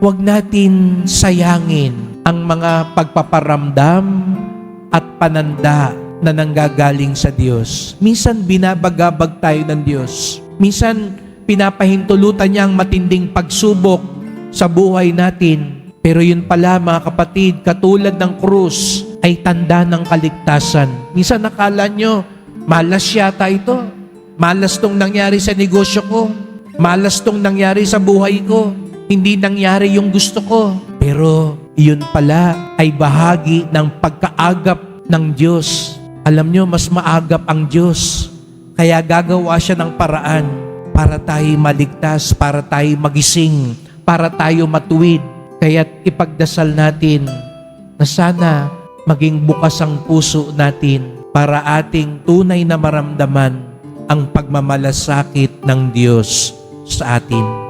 Huwag natin sayangin ang mga pagpaparamdam at pananda na nanggagaling sa Diyos. Minsan binabagabag tayo ng Diyos. Minsan pinapahintulutan niya ang matinding pagsubok sa buhay natin. Pero yun pala mga kapatid, katulad ng krus ay tanda ng kaligtasan. Minsan nakala nyo, malas yata ito. Malas tong nangyari sa negosyo ko. Malas tong nangyari sa buhay ko. Hindi nangyari yung gusto ko. Pero yun pala ay bahagi ng pagkaagap ng Diyos. Alam nyo, mas maagap ang Diyos. Kaya gagawa siya ng paraan para tayo maligtas, para tayo magising, para tayo matuwid. Kaya't ipagdasal natin na sana maging bukas ang puso natin para ating tunay na maramdaman ang pagmamalasakit ng Diyos sa atin.